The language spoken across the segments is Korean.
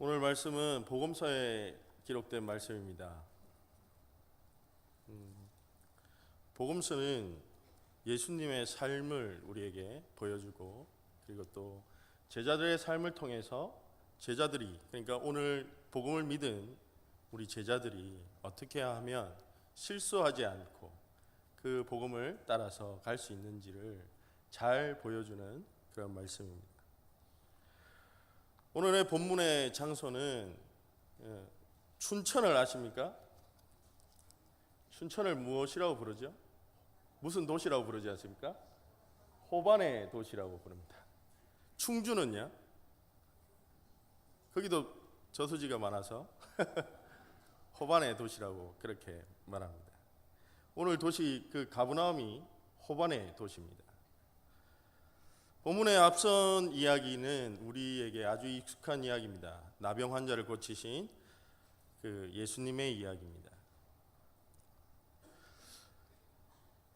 오늘 말씀은 복음서에 기록된 말씀입니다. 복음서는 예수님의 삶을 우리에게 보여주고, 그리고 또 제자들의 삶을 통해서 제자들이, 그러니까 오늘 복음을 믿은 우리 제자들이 어떻게 하면 실수하지 않고 그 복음을 따라서 갈 수 있는지를 잘 보여주는 그런 말씀입니다. 오늘의 본문의 장소는 춘천을 아십니까? 춘천을 무엇이라고 부르죠? 무슨 도시라고 부르지 않습니까? 호반의 도시라고 부릅니다. 충주는요? 거기도 저수지가 많아서 호반의 도시라고 그렇게 말합니다. 오늘 도시 그 가브나움이 호반의 도시입니다. 본문의 앞선 이야기는 우리에게 아주 익숙한 이야기입니다. 나병 환자를 고치신 그 예수님의 이야기입니다.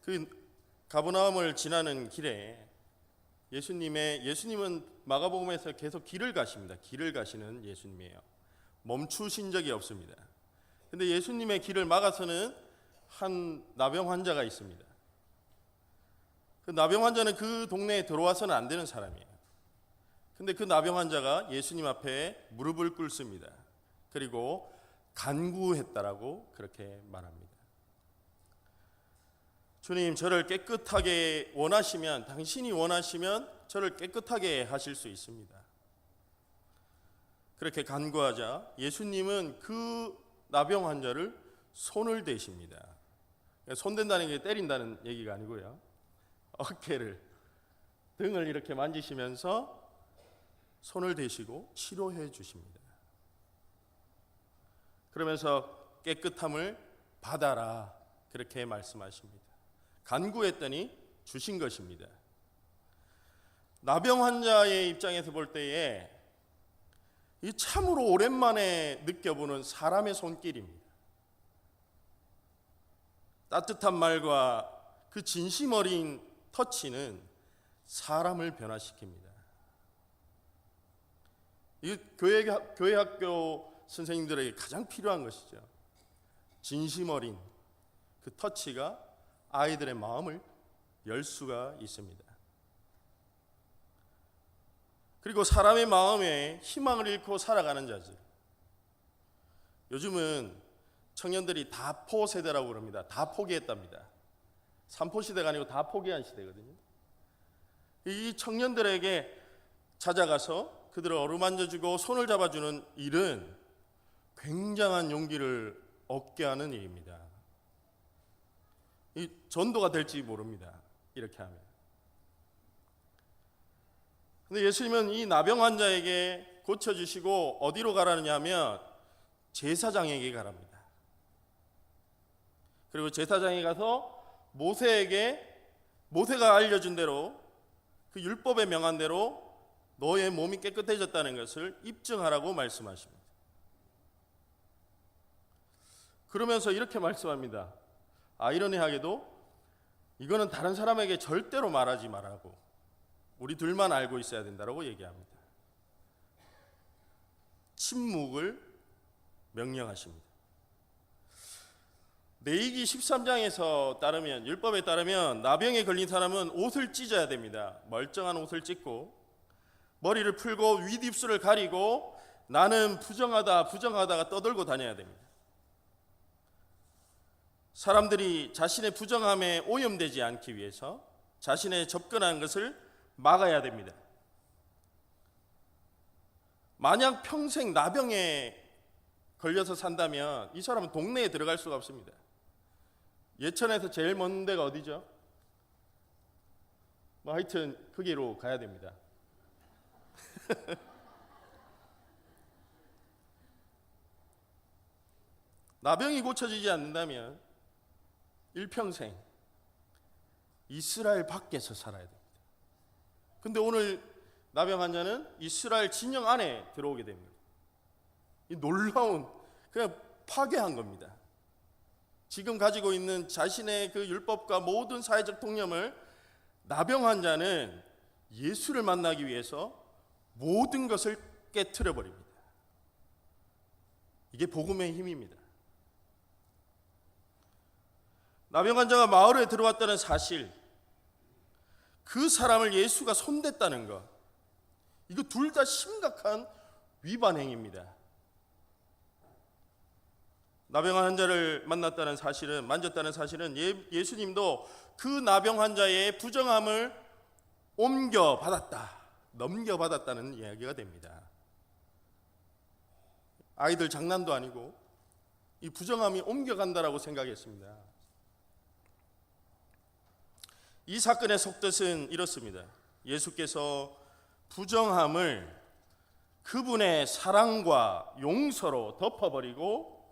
그 가버나움을 지나는 길에 예수님은 마가복음에서 계속 길을 가십니다. 길을 가시는 예수님이에요. 멈추신 적이 없습니다. 근데 예수님의 길을 막아서는 한 나병 환자가 있습니다. 그 나병 환자는 그 동네에 들어와서는 안 되는 사람이에요. 근데 그 나병 환자가 예수님 앞에 무릎을 꿇습니다. 그리고 간구했다라고 그렇게 말합니다. 주님, 저를 깨끗하게 원하시면, 당신이 원하시면 저를 깨끗하게 하실 수 있습니다. 그렇게 간구하자 예수님은 그 나병 환자를 손을 대십니다. 손댄다는 게 때린다는 얘기가 아니고요. 어깨를, 등을 이렇게 만지시면서 손을 대시고 치료해 주십니다. 그러면서 깨끗함을 받아라, 그렇게 말씀하십니다. 간구했더니 주신 것입니다. 나병 환자의 입장에서 볼 때에 이 참으로 오랜만에 느껴보는 사람의 손길입니다. 따뜻한 말과 그 진심 어린 터치는 사람을 변화시킵니다. 이 교회 학교 선생님들에게 가장 필요한 것이죠. 진심 어린 그 터치가 아이들의 마음을 열 수가 있습니다. 그리고 사람의 마음에 희망을 잃고 살아가는 자들. 요즘은 청년들이 다포 세대라고 그럽니다. 다 포기했답니다. 삼포 시대가 아니고 다 포기한 시대거든요. 이 청년들에게 찾아가서 그들을 어루만져주고 손을 잡아주는 일은 굉장한 용기를 얻게 하는 일입니다. 이 전도가 될지 모릅니다. 이렇게 하면. 근데 예수님은 이 나병 환자에게 고쳐주시고 어디로 가라느냐 하면 제사장에게 가랍니다. 그리고 제사장에 가서 모세가 알려준 대로, 그 율법에 명한 대로 너의 몸이 깨끗해졌다는 것을 입증하라고 말씀하십니다. 그러면서 이렇게 말씀합니다. 아이러니하게도 이거는 다른 사람에게 절대로 말하지 말라고, 우리 둘만 알고 있어야 된다고 얘기합니다. 침묵을 명령하십니다. 레위기 13장에서 따르면, 율법에 따르면 나병에 걸린 사람은 옷을 찢어야 됩니다. 멀쩡한 옷을 찢고 머리를 풀고 윗입술을 가리고 나는 부정하다가 떠들고 다녀야 됩니다. 사람들이 자신의 부정함에 오염되지 않기 위해서 자신의 접근하는 것을 막아야 됩니다. 만약 평생 나병에 걸려서 산다면 이 사람은 동네에 들어갈 수가 없습니다. 예천에서 제일 먼 데가 어디죠? 하여튼 거기로 가야 됩니다. 나병이 고쳐지지 않는다면 일평생 이스라엘 밖에서 살아야 됩니다. 근데 오늘 나병 환자는 이스라엘 진영 안에 들어오게 됩니다. 이 놀라운, 그냥 파괴한 겁니다. 지금 가지고 있는 자신의 그 율법과 모든 사회적 통념을 나병 환자는 예수를 만나기 위해서 모든 것을 깨트려 버립니다. 이게 복음의 힘입니다. 나병 환자가 마을에 들어왔다는 사실, 그 사람을 예수가 손댔다는 것, 이거 둘 다 심각한 위반 행위입니다. 나병 환자를 만났다는 사실은, 만졌다는 사실은 예수님도 그 나병 환자의 부정함을 넘겨받았다는 이야기가 됩니다. 아이들 장난도 아니고 이 부정함이 옮겨간다라고 생각했습니다. 이 사건의 속뜻은 이렇습니다. 예수께서 부정함을 그분의 사랑과 용서로 덮어버리고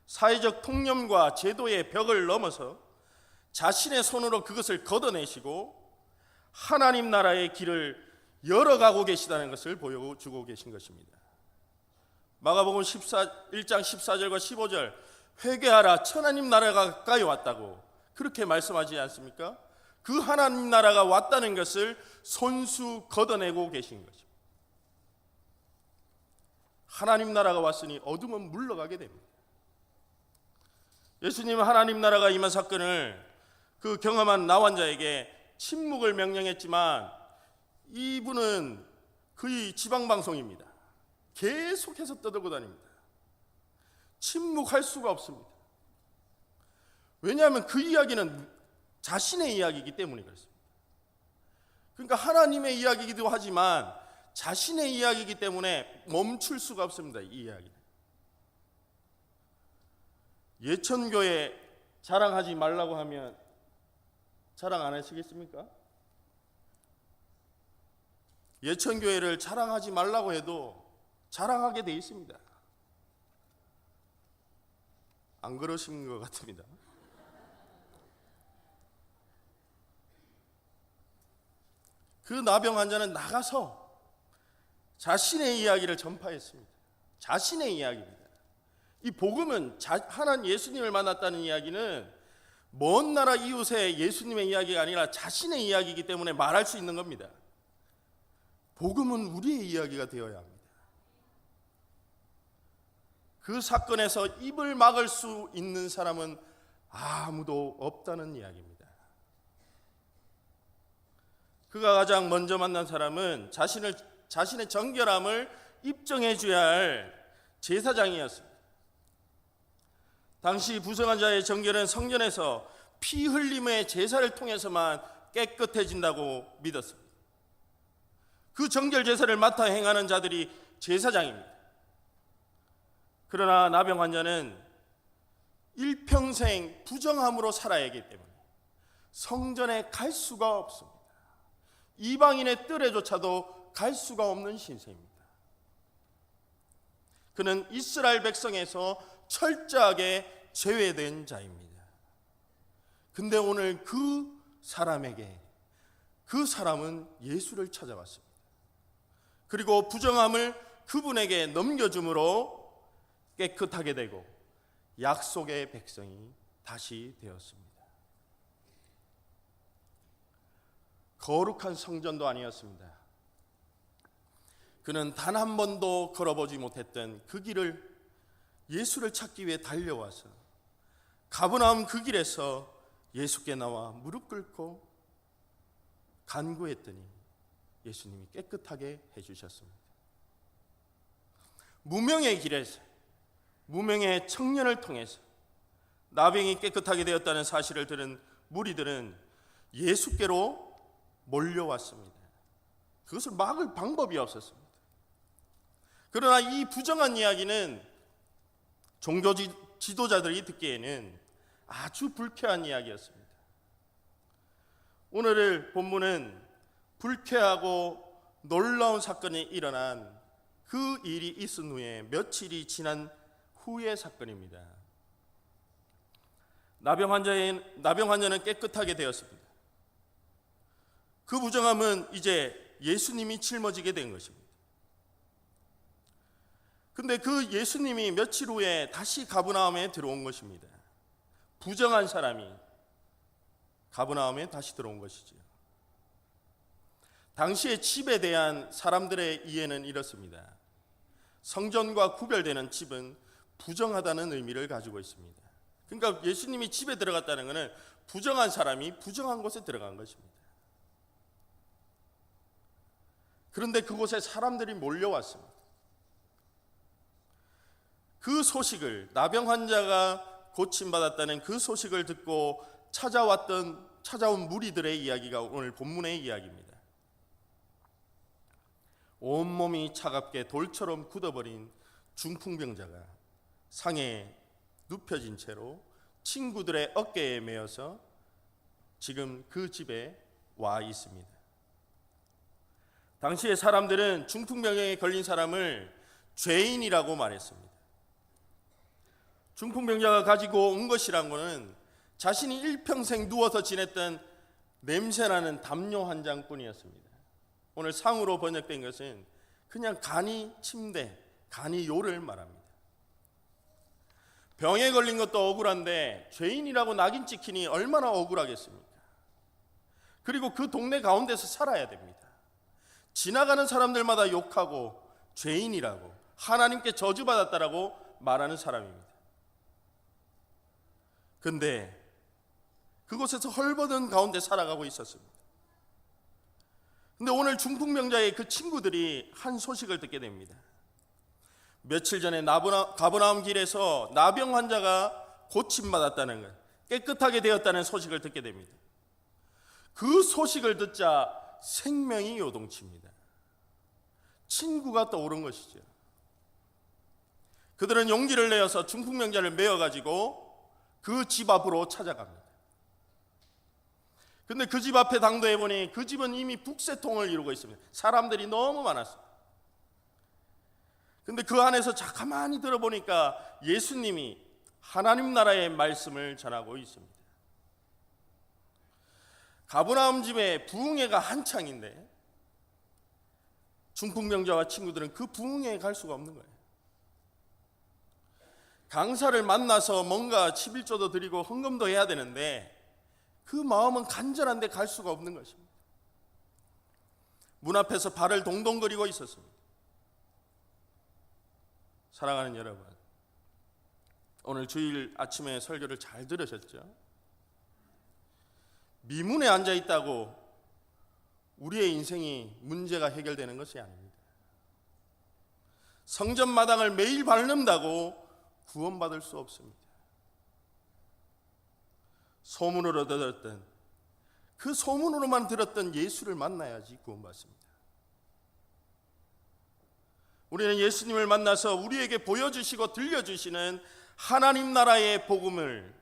사회적 통념과 제도의 벽을 넘어서 자신의 손으로 그것을 걷어내시고 하나님 나라의 길을 열어가고 계시다는 것을 보여주고 계신 것입니다. 마가복음 1장 14절과 15절, 회개하라 천하님 나라가 가까이 왔다고 그렇게 말씀하지 않습니까? 그 하나님 나라가 왔다는 것을 손수 걷어내고 계신 것입니다. 하나님 나라가 왔으니 어둠은 물러가게 됩니다. 예수님은 하나님 나라가 임한 사건을 그 경험한 나환자에게 침묵을 명령했지만 이분은 그의 지방방송입니다. 계속해서 떠들고 다닙니다. 침묵할 수가 없습니다. 왜냐하면 그 이야기는 자신의 이야기이기 때문에 그렇습니다. 그러니까 하나님의 이야기이기도 하지만 자신의 이야기이기 때문에 멈출 수가 없습니다. 이 이야기는. 예천교회 자랑하지 말라고 하면 자랑 안 하시겠습니까? 예천교회를 자랑하지 말라고 해도 자랑하게 돼 있습니다. 안 그러신 것 같습니다. 그 나병 환자는 나가서 자신의 이야기를 전파했습니다. 자신의 이야기입니다. 이 복음은 하나님 예수님을 만났다는 이야기는 먼 나라 이웃의 예수님의 이야기가 아니라 자신의 이야기이기 때문에 말할 수 있는 겁니다. 복음은 우리의 이야기가 되어야 합니다. 그 사건에서 입을 막을 수 있는 사람은 아무도 없다는 이야기입니다. 그가 가장 먼저 만난 사람은 자신의 정결함을 입증해 줘야 할 제사장이었습니다. 당시 부정한 자의 정결은 성전에서 피 흘림의 제사를 통해서만 깨끗해진다고 믿었습니다. 그 정결 제사를 맡아 행하는 자들이 제사장입니다. 그러나 나병 환자는 일평생 부정함으로 살아야 하기 때문에 성전에 갈 수가 없습니다. 이방인의 뜰에조차도 갈 수가 없는 신세입니다. 그는 이스라엘 백성에서 철저하게 제외된 자입니다. 근데 오늘 그 사람은 예수를 찾아왔습니다. 그리고 부정함을 그분에게 넘겨줌으로 깨끗하게 되고 약속의 백성이 다시 되었습니다. 거룩한 성전도 아니었습니다. 그는 단 한 번도 걸어보지 못했던 그 길을 예수를 찾기 위해 달려와서 가버나움 그 길에서 예수께 나와 무릎 꿇고 간구했더니 예수님이 깨끗하게 해주셨습니다. 무명의 길에서 무명의 청년을 통해서 나병이 깨끗하게 되었다는 사실을 들은 무리들은 예수께로 몰려왔습니다. 그것을 막을 방법이 없었습니다. 그러나 이 부정한 이야기는 종교 지도자들이 듣기에는 아주 불쾌한 이야기였습니다. 오늘 본문은 불쾌하고 놀라운 사건이 일어난 그 일이 있은 후에 며칠이 지난 후의 사건입니다. 나병 환자는 깨끗하게 되었습니다. 그 부정함은 이제 예수님이 짊어지게 된 것입니다. 근데 그 예수님이 며칠 후에 다시 가버나움에 들어온 것입니다. 부정한 사람이 가버나움에 다시 들어온 것이죠. 당시의 집에 대한 사람들의 이해는 이렇습니다. 성전과 구별되는 집은 부정하다는 의미를 가지고 있습니다. 그러니까 예수님이 집에 들어갔다는 것은 부정한 사람이 부정한 곳에 들어간 것입니다. 그런데 그곳에 사람들이 몰려왔습니다. 그 소식을, 나병 환자가 고침받았다는 그 소식을 듣고 찾아온 무리들의 이야기가 오늘 본문의 이야기입니다. 온몸이 차갑게 돌처럼 굳어버린 중풍병자가 상에 눕혀진 채로 친구들의 어깨에 매여서 지금 그 집에 와 있습니다. 당시의 사람들은 중풍병에 걸린 사람을 죄인이라고 말했습니다. 중풍병자가 가지고 온 것이란 것은 자신이 일평생 누워서 지냈던 냄새나는 담요 한 장뿐이었습니다. 오늘 상으로 번역된 것은 그냥 간이 침대, 간이 요를 말합니다. 병에 걸린 것도 억울한데 죄인이라고 낙인 찍히니 얼마나 억울하겠습니까? 그리고 그 동네 가운데서 살아야 됩니다. 지나가는 사람들마다 욕하고 죄인이라고, 하나님께 저주받았다라고 말하는 사람입니다. 근데 그곳에서 헐벗은 가운데 살아가고 있었습니다. 근데 오늘 중풍병자의 그 친구들이 한 소식을 듣게 됩니다. 며칠 전에 가버나움 길에서 나병 환자가 고침받았다는 것, 깨끗하게 되었다는 소식을 듣게 됩니다. 그 소식을 듣자 생명이 요동칩니다. 친구가 떠오른 것이죠. 그들은 용기를 내어서 중풍병자를 메어가지고 그 집 앞으로 찾아갑니다. 근데 그 집 앞에 당도해 보니 그 집은 이미 북새통을 이루고 있습니다. 사람들이 너무 많았어요. 근데 그 안에서 가만히 들어보니까 예수님이 하나님 나라의 말씀을 전하고 있습니다. 가버나움 집에 부흥회가 한창인데 중풍병자와 친구들은 그 부흥회에 갈 수가 없는 거예요. 강사를 만나서 뭔가 11조도 드리고 헌금도 해야 되는데 그 마음은 간절한데 갈 수가 없는 것입니다. 문 앞에서 발을 동동거리고 있었습니다. 사랑하는 여러분, 오늘 주일 아침에 설교를 잘 들으셨죠? 미문에 앉아 있다고 우리의 인생이 문제가 해결되는 것이 아닙니다. 성전 마당을 매일 밟는다고 구원받을 수 없습니다. 소문으로 들었던, 그 소문으로만 들었던 예수를 만나야지 구원받습니다. 우리는 예수님을 만나서 우리에게 보여주시고 들려주시는 하나님 나라의 복음을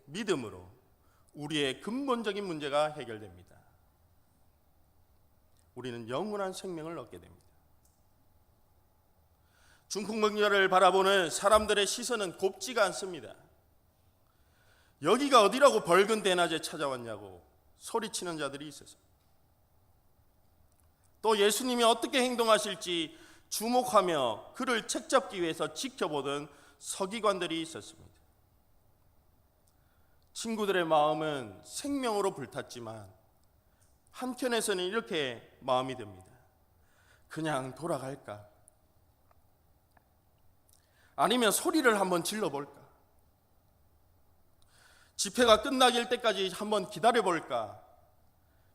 믿음으로 우리의 근본적인 문제가 해결됩니다. 우리는 영원한 생명을 얻게 됩니다. 중풍병자를 바라보는 사람들의 시선은 곱지가 않습니다. 여기가 어디라고 벌건 대낮에 찾아왔냐고 소리치는 자들이 있어서, 또 예수님이 어떻게 행동하실지 주목하며 그를 책잡기 위해서 지켜보던 서기관들이 있었습니다. 친구들의 마음은 생명으로 불탔지만 한켠에서는 이렇게 마음이 듭니다. 그냥 돌아갈까? 아니면 소리를 한번 질러볼까? 집회가 끝나길 때까지 한번 기다려볼까?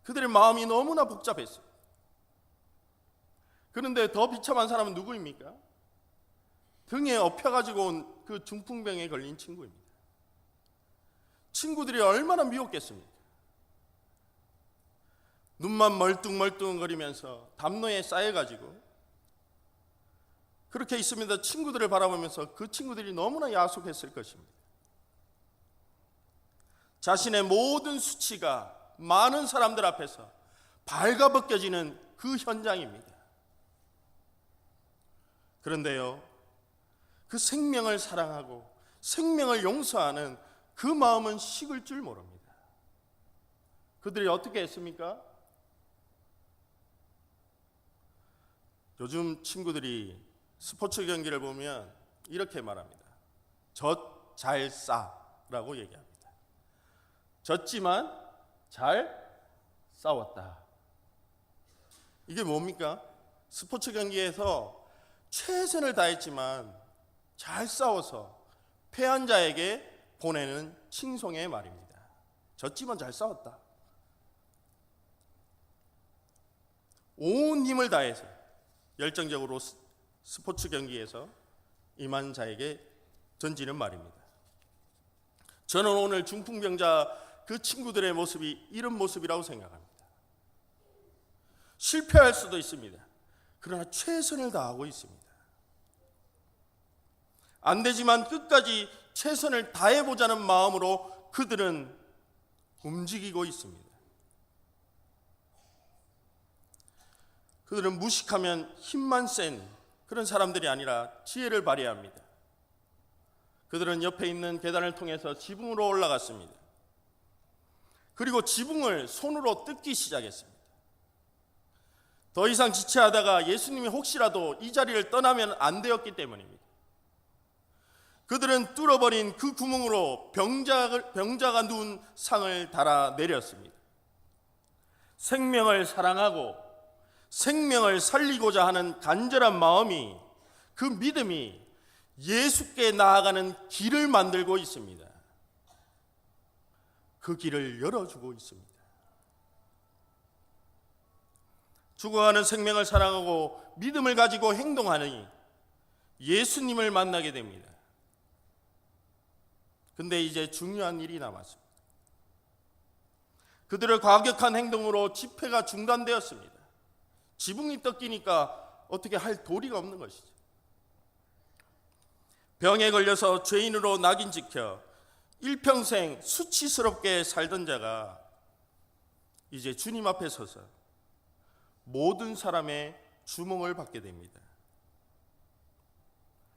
그들의 마음이 너무나 복잡했어요. 그런데 더 비참한 사람은 누구입니까? 등에 엎혀가지고 온 그 중풍병에 걸린 친구입니다. 친구들이 얼마나 미웠겠습니까? 눈만 멀뚱멀뚱거리면서 담요에 쌓여가지고 그렇게 있습니다. 친구들을 바라보면서 그 친구들이 너무나 야속했을 것입니다. 자신의 모든 수치가 많은 사람들 앞에서 발가벗겨지는 그 현장입니다. 그런데요, 그 생명을 사랑하고 생명을 용서하는 그 마음은 식을 줄 모릅니다. 그들이 어떻게 했습니까? 요즘 친구들이 스포츠 경기를 보면 이렇게 말합니다. 젖 잘 싸라고 얘기합니다. 졌지만 잘 싸웠다. 이게 뭡니까? 스포츠 경기에서 최선을 다했지만 잘 싸워서 패한 자에게 보내는 칭송의 말입니다. 졌지만 잘 싸웠다. 온 힘을 다해서 열정적으로 스포츠 경기에서 임한 자에게 던지는 말입니다. 저는 오늘 중풍병자 그 친구들의 모습이 이런 모습이라고 생각합니다. 실패할 수도 있습니다. 그러나 최선을 다하고 있습니다. 안 되지만 끝까지 최선을 다해보자는 마음으로 그들은 움직이고 있습니다. 그들은 무식하면 힘만 센 그런 사람들이 아니라 지혜를 발휘해야 합니다. 그들은 옆에 있는 계단을 통해서 지붕으로 올라갔습니다. 그리고 지붕을 손으로 뜯기 시작했습니다. 더 이상 지체하다가 예수님이 혹시라도 이 자리를 떠나면 안 되었기 때문입니다. 그들은 뚫어버린 그 구멍으로 병자가 누운 상을 달아 내렸습니다. 생명을 사랑하고 생명을 살리고자 하는 간절한 마음이, 그 믿음이 예수께 나아가는 길을 만들고 있습니다. 그 길을 열어주고 있습니다. 죽어가는 생명을 사랑하고 믿음을 가지고 행동하니 예수님을 만나게 됩니다. 근데 이제 중요한 일이 남았습니다. 그들의 과격한 행동으로 집회가 중단되었습니다. 지붕이 뜯기니까 어떻게 할 도리가 없는 것이죠. 병에 걸려서 죄인으로 낙인 찍혀 일평생 수치스럽게 살던 자가 이제 주님 앞에 서서 모든 사람의 주목을 받게 됩니다.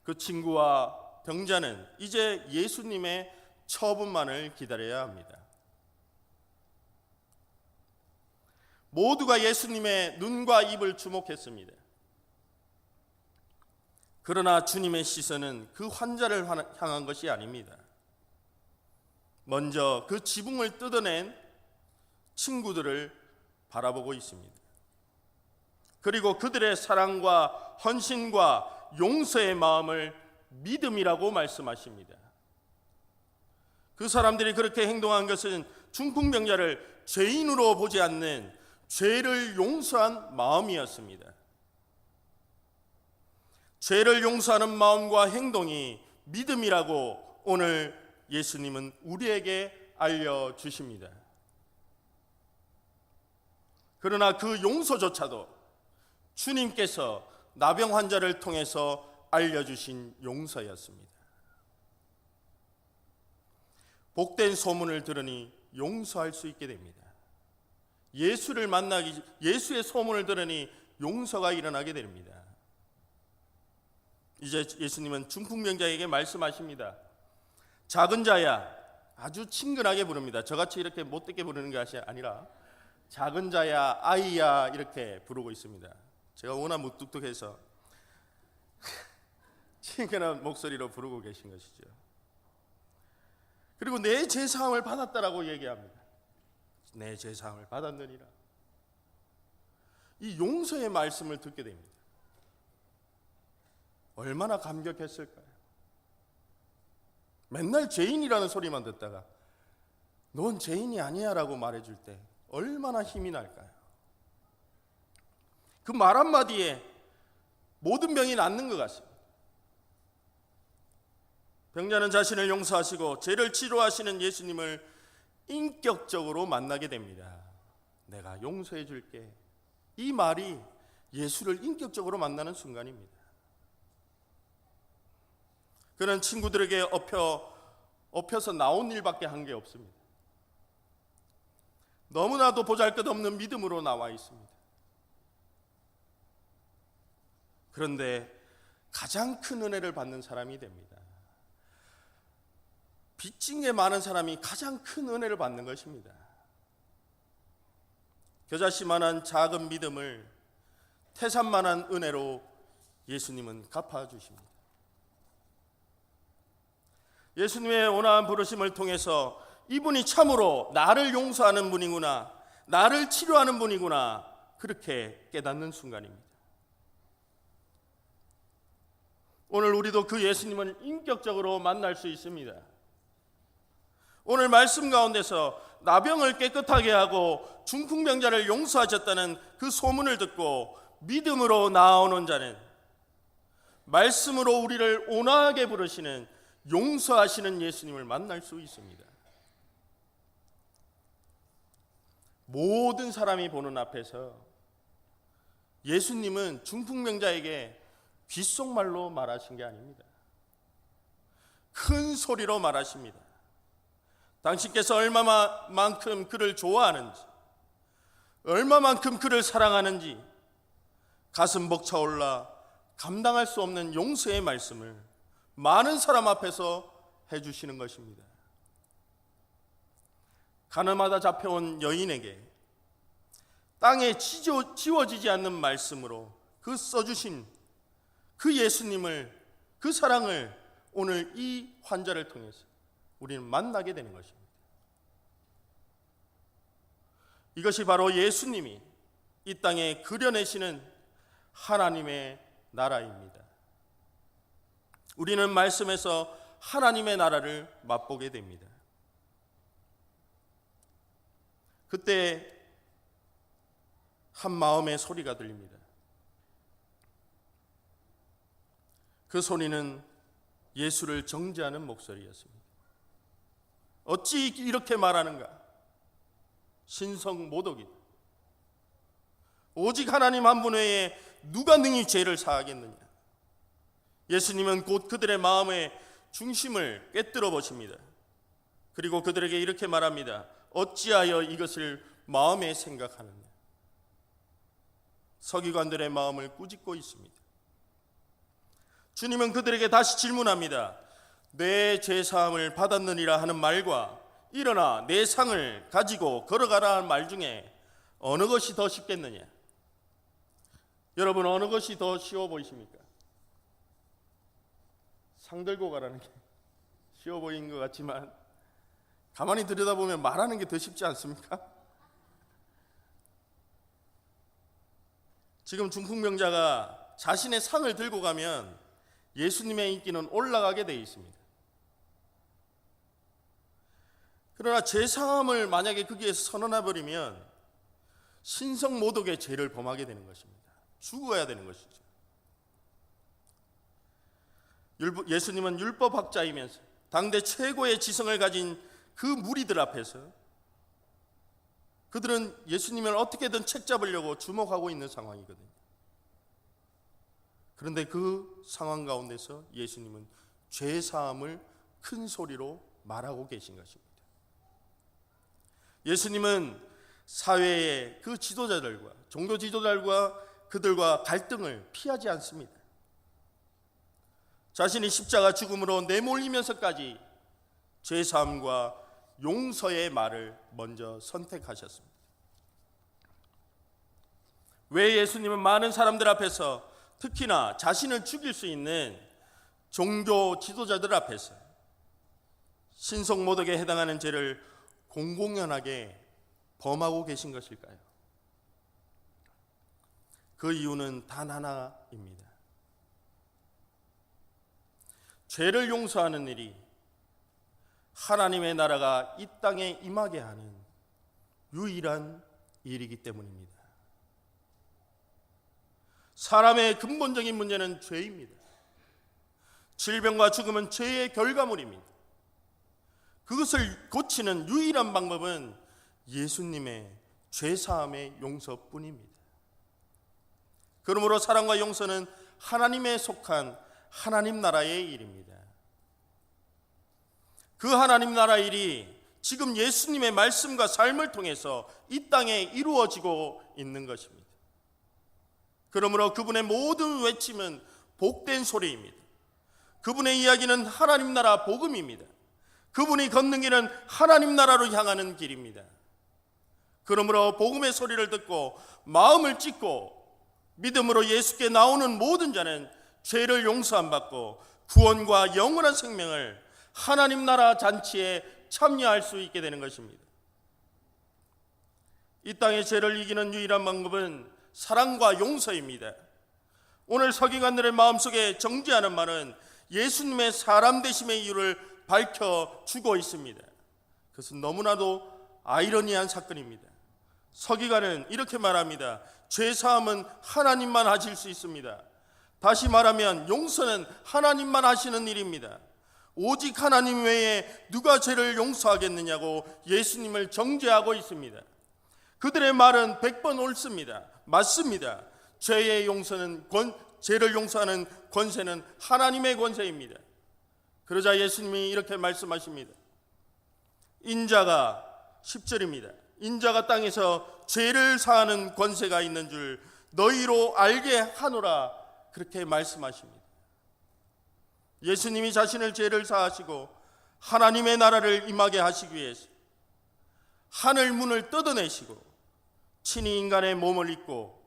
그 친구와 병자는 이제 예수님의 처분만을 기다려야 합니다. 모두가 예수님의 눈과 입을 주목했습니다. 그러나 주님의 시선은 그 환자를 향한 것이 아닙니다. 먼저 그 지붕을 뜯어낸 친구들을 바라보고 있습니다. 그리고 그들의 사랑과 헌신과 용서의 마음을 믿음이라고 말씀하십니다. 그 사람들이 그렇게 행동한 것은 중풍병자를 죄인으로 보지 않는 죄를 용서한 마음이었습니다. 죄를 용서하는 마음과 행동이 믿음이라고 오늘 예수님은 우리에게 알려주십니다. 그러나 그 용서조차도 주님께서 나병 환자를 통해서 알려주신 용서였습니다. 복된 소문을 들으니 용서할 수 있게 됩니다. 예수의 소문을 들으니 용서가 일어나게 됩니다. 이제 예수님은 중풍병자에게 말씀하십니다. 작은 자야, 아주 친근하게 부릅니다. 저같이 이렇게 못되게 부르는 것이 아니라 작은 자야, 아이야 이렇게 부르고 있습니다. 제가 워낙 무뚝뚝해서 친근한 목소리로 부르고 계신 것이죠. 그리고 내 죄사함을 받았다라고 얘기합니다. 내 죄사함을 받았느니라. 이 용서의 말씀을 듣게 됩니다. 얼마나 감격했을까요? 맨날 죄인이라는 소리만 듣다가 넌 죄인이 아니야 라고 말해줄 때 얼마나 힘이 날까요? 그 말 한마디에 모든 병이 낫는 것 같습니다. 병자는 자신을 용서하시고 죄를 치료하시는 예수님을 인격적으로 만나게 됩니다. 내가 용서해 줄게. 이 말이 예수를 인격적으로 만나는 순간입니다. 그는 친구들에게 엎혀서 나온 일밖에 한 게 없습니다. 너무나도 보잘것없는 믿음으로 나와 있습니다. 그런데 가장 큰 은혜를 받는 사람이 됩니다. 빚진 게 많은 사람이 가장 큰 은혜를 받는 것입니다. 겨자씨만한 작은 믿음을 태산만한 은혜로 예수님은 갚아주십니다. 예수님의 온화한 부르심을 통해서 이분이 참으로 나를 용서하는 분이구나, 나를 치료하는 분이구나, 그렇게 깨닫는 순간입니다. 오늘 우리도 그 예수님을 인격적으로 만날 수 있습니다. 오늘 말씀 가운데서 나병을 깨끗하게 하고 중풍병자를 용서하셨다는 그 소문을 듣고 믿음으로 나아오는 자는 말씀으로 우리를 온화하게 부르시는 용서하시는 예수님을 만날 수 있습니다. 모든 사람이 보는 앞에서 예수님은 중풍병자에게 귓속말로 말하신 게 아닙니다. 큰 소리로 말하십니다. 당신께서 얼마만큼 그를 좋아하는지, 얼마만큼 그를 사랑하는지 가슴 벅차올라 감당할 수 없는 용서의 말씀을 많은 사람 앞에서 해주시는 것입니다. 가늠하다 잡혀온 여인에게 땅에 지워지지 않는 말씀으로 그 써주신 그 예수님을, 그 사랑을 오늘 이 환자를 통해서 우리는 만나게 되는 것입니다. 이것이 바로 예수님이 이 땅에 그려내시는 하나님의 나라입니다. 우리는 말씀에서 하나님의 나라를 맛보게 됩니다. 그때 한 마음의 소리가 들립니다. 그 소리는 예수를 정죄하는 목소리였습니다. 어찌 이렇게 말하는가? 신성모독이다. 오직 하나님 한 분 외에 누가 능히 죄를 사하겠느냐? 예수님은 곧 그들의 마음의 중심을 꿰뚫어 보십니다. 그리고 그들에게 이렇게 말합니다. 어찌하여 이것을 마음에 생각하느냐? 서기관들의 마음을 꾸짖고 있습니다. 주님은 그들에게 다시 질문합니다. 내 죄사함을 받았느니라 하는 말과 일어나 내 상을 가지고 걸어가라 하는 말 중에 어느 것이 더 쉽겠느냐? 여러분, 어느 것이 더 쉬워 보이십니까? 상 들고 가라는 게 쉬워 보이는 것 같지만 가만히 들여다보면 말하는 게 더 쉽지 않습니까? 지금 중풍병자가 자신의 상을 들고 가면 예수님의 인기는 올라가게 되어 있습니다. 그러나 죄사함을 만약에 거기에서 선언해버리면 신성모독의 죄를 범하게 되는 것입니다. 죽어야 되는 것이죠. 예수님은 율법학자이면서 당대 최고의 지성을 가진 그 무리들 앞에서 그들은 예수님을 어떻게든 책잡으려고 주목하고 있는 상황이거든요. 그런데 그 상황 가운데서 예수님은 죄사함을 큰 소리로 말하고 계신 것입니다. 예수님은 사회의 그 지도자들과 종교 지도자들과 그들과 갈등을 피하지 않습니다. 자신이 십자가 죽음으로 내몰리면서까지 죄사함과 용서의 말을 먼저 선택하셨습니다. 왜 예수님은 많은 사람들 앞에서 특히나 자신을 죽일 수 있는 종교 지도자들 앞에서 신성모독에 해당하는 죄를 공공연하게 범하고 계신 것일까요? 그 이유는 단 하나입니다. 죄를 용서하는 일이 하나님의 나라가 이 땅에 임하게 하는 유일한 일이기 때문입니다. 사람의 근본적인 문제는 죄입니다. 질병과 죽음은 죄의 결과물입니다. 그것을 고치는 유일한 방법은 예수님의 죄사함의 용서뿐입니다. 그러므로 사랑과 용서는 하나님에 속한 하나님 나라의 일입니다. 그 하나님 나라 일이 지금 예수님의 말씀과 삶을 통해서 이 땅에 이루어지고 있는 것입니다. 그러므로 그분의 모든 외침은 복된 소리입니다. 그분의 이야기는 하나님 나라 복음입니다. 그분이 걷는 길은 하나님 나라로 향하는 길입니다. 그러므로 복음의 소리를 듣고 마음을 찢고 믿음으로 예수께 나오는 모든 자는 죄를 용서함 받고 구원과 영원한 생명을 하나님 나라 잔치에 참여할 수 있게 되는 것입니다. 이 땅의 죄를 이기는 유일한 방법은 사랑과 용서입니다. 오늘 서기관들의 마음속에 정죄하는 말은 예수님의 사람 되심의 이유를 밝혀주고 있습니다. 그것은 너무나도 아이러니한 사건입니다. 서기관은 이렇게 말합니다. 죄사함은 하나님만 하실 수 있습니다. 다시 말하면 용서는 하나님만 하시는 일입니다. 오직 하나님 외에 누가 죄를 용서하겠느냐고 예수님을 정죄하고 있습니다. 그들의 말은 100번 옳습니다. 맞습니다. 죄의 용서는 죄를 용서하는 권세는 하나님의 권세입니다. 그러자 예수님이 이렇게 말씀하십니다. 인자가 10절입니다. 인자가 땅에서 죄를 사하는 권세가 있는 줄 너희로 알게 하노라, 그렇게 말씀하십니다. 예수님이 자신을 죄를 사하시고 하나님의 나라를 임하게 하시기 위해서 하늘 문을 뜯어내시고 친히 인간의 몸을 입고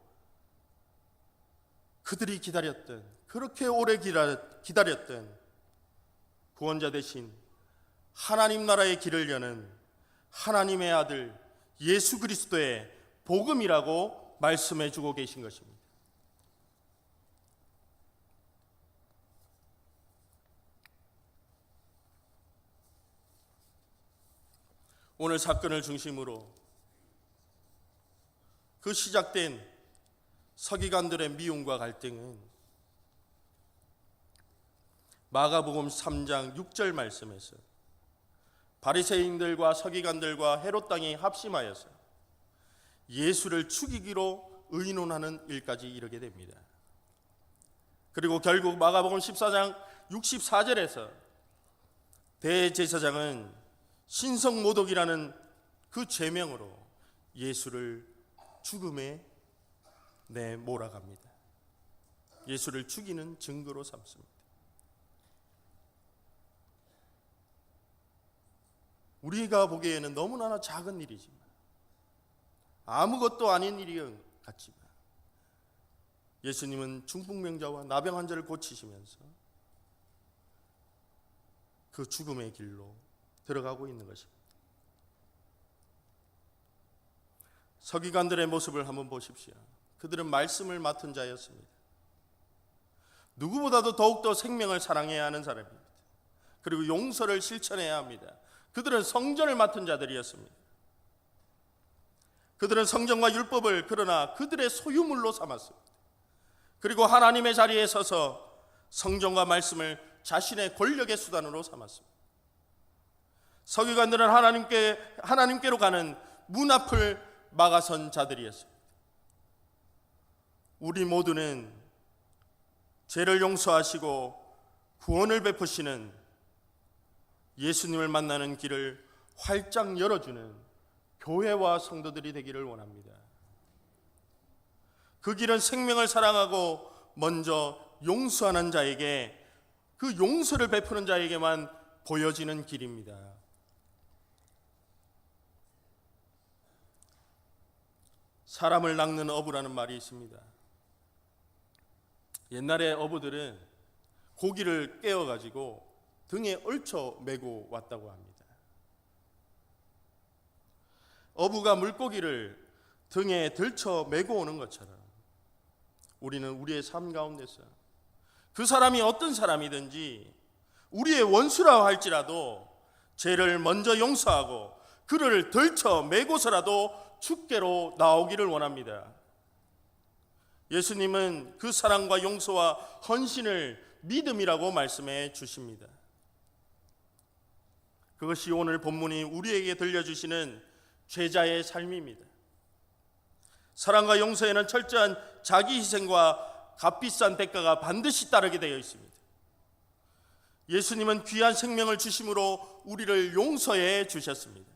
그들이 기다렸던, 그렇게 오래 기다렸던 구원자 대신 하나님 나라의 길을 여는 하나님의 아들 예수 그리스도의 복음이라고 말씀해 주고 계신 것입니다. 오늘 사건을 중심으로 그 시작된 서기관들의 미움과 갈등은 마가복음 3장 6절 말씀에서 바리새인들과 서기관들과 헤롯 당이 합심하여서 예수를 죽이기로 의논하는 일까지 이르게 됩니다. 그리고 결국 마가복음 14장 64절에서 대제사장은 신성모독이라는 그 죄명으로 예수를 죽음에 내몰아갑니다. 예수를 죽이는 증거로 삼습니다. 우리가 보기에는 너무나 작은 일이지만, 아무것도 아닌 일이 같지만, 예수님은 중풍병자와 나병 환자를 고치시면서 그 죽음의 길로 들어가고 있는 것입니다. 서기관들의 모습을 한번 보십시오. 그들은 말씀을 맡은 자였습니다. 누구보다도 더욱더 생명을 사랑해야 하는 사람입니다. 그리고 용서를 실천해야 합니다. 그들은 성전을 맡은 자들이었습니다. 그들은 성전과 율법을 그러나 그들의 소유물로 삼았습니다. 그리고 하나님의 자리에 서서 성전과 말씀을 자신의 권력의 수단으로 삼았습니다. 서기관들은 하나님께로 가는 문 앞을 막아선 자들이었습니다. 우리 모두는 죄를 용서하시고 구원을 베푸시는 예수님을 만나는 길을 활짝 열어주는 교회와 성도들이 되기를 원합니다. 그 길은 생명을 사랑하고 먼저 용서하는 자에게, 그 용서를 베푸는 자에게만 보여지는 길입니다. 사람을 낚는 어부라는 말이 있습니다. 옛날에 어부들은 고기를 깨어가지고 등에 얽혀 메고 왔다고 합니다. 어부가 물고기를 등에 들쳐 메고 오는 것처럼 우리는 우리의 삶 가운데서 그 사람이 어떤 사람이든지 우리의 원수라 할지라도 죄를 먼저 용서하고 그를 들쳐 메고서라도 주께로 나오기를 원합니다. 예수님은 그 사랑과 용서와 헌신을 믿음이라고 말씀해 주십니다. 그것이 오늘 본문이 우리에게 들려주시는 죄자의 삶입니다. 사랑과 용서에는 철저한 자기 희생과 값비싼 대가가 반드시 따르게 되어 있습니다. 예수님은 귀한 생명을 주심으로 우리를 용서해 주셨습니다.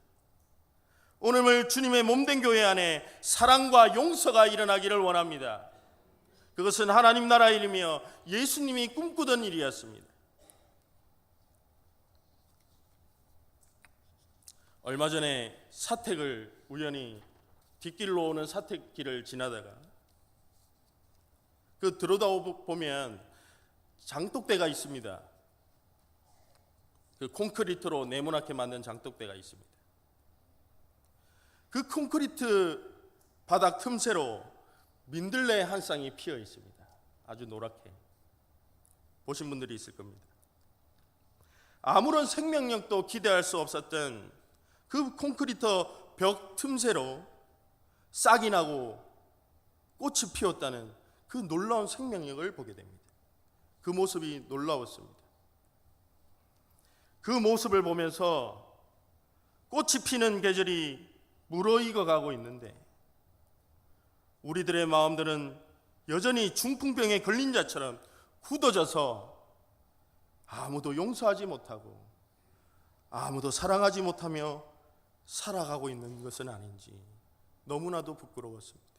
오늘 주님의 몸된 교회 안에 사랑과 용서가 일어나기를 원합니다. 그것은 하나님 나라의 일이며 예수님이 꿈꾸던 일이었습니다. 얼마 전에 사택을 우연히 뒷길로 오는 사택길을 지나다가 그 들어다 보면 장독대가 있습니다. 그 콘크리트로 네모나게 만든 장독대가 있습니다. 그 콘크리트 바닥 틈새로 민들레 한 쌍이 피어 있습니다. 아주 노랗게 보신 분들이 있을 겁니다. 아무런 생명력도 기대할 수 없었던 그 콘크리트 벽 틈새로 싹이 나고 꽃이 피었다는 그 놀라운 생명력을 보게 됩니다. 그 모습이 놀라웠습니다. 그 모습을 보면서 꽃이 피는 계절이 무르익어 가고 있는데 우리들의 마음들은 여전히 중풍병에 걸린 자처럼 굳어져서 아무도 용서하지 못하고 아무도 사랑하지 못하며 살아가고 있는 것은 아닌지 너무나도 부끄러웠습니다.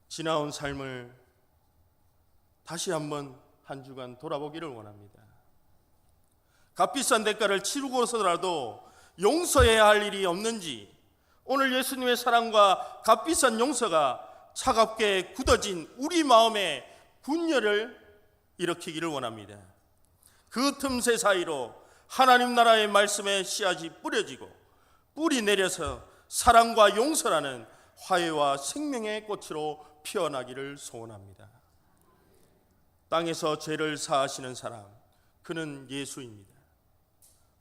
지나온 삶을 다시 한번 한 주간 돌아보기를 원합니다. 값비싼 대가를 치르고서라도 용서해야 할 일이 없는지, 오늘 예수님의 사랑과 값비싼 용서가 차갑게 굳어진 우리 마음의 분열을 일으키기를 원합니다. 그 틈새 사이로 하나님 나라의 말씀의 씨앗이 뿌려지고 뿌리 내려서 사랑과 용서라는 화해와 생명의 꽃으로 피어나기를 소원합니다. 땅에서 죄를 사하시는 사람, 그는 예수입니다.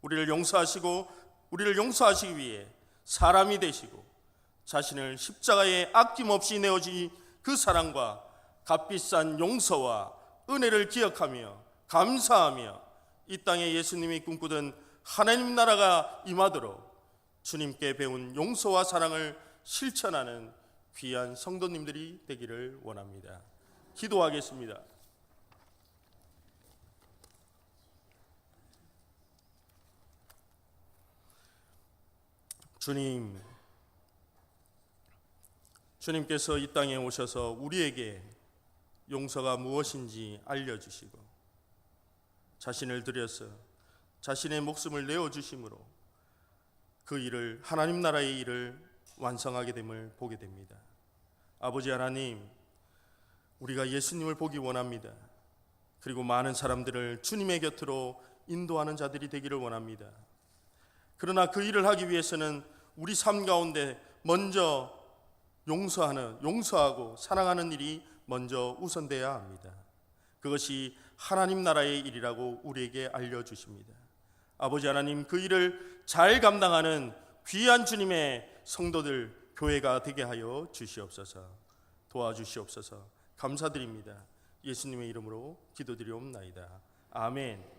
우리를 용서하시기 위해 사람이 되시고 자신을 십자가에 아낌없이 내어진 그 사랑과 값비싼 용서와 은혜를 기억하며 감사하며 이 땅에 예수님이 꿈꾸던 하나님 나라가 임하도록 주님께 배운 용서와 사랑을 실천하는 귀한 성도님들이 되기를 원합니다. 기도하겠습니다. 주님께서 이 땅에 오셔서 우리에게 용서가 무엇인지 알려주시고 자신을 들여서 자신의 목숨을 내어주심으로 그 일을, 하나님 나라의 일을 완성하게 됨을 보게 됩니다. 아버지 하나님, 우리가 예수님을 보기 원합니다. 그리고 많은 사람들을 주님의 곁으로 인도하는 자들이 되기를 원합니다. 그러나 그 일을 하기 위해서는 우리 삶 가운데 먼저 용서하고 사랑하는 일이 먼저 우선돼야 합니다. 그것이 하나님 나라의 일이라고 우리에게 알려주십니다. 아버지 하나님, 그 일을 잘 감당하는 귀한 주님의 성도들, 교회가 되게 하여 주시옵소서. 도와주시옵소서. 감사드립니다. 예수님의 이름으로 기도드리옵나이다. 아멘.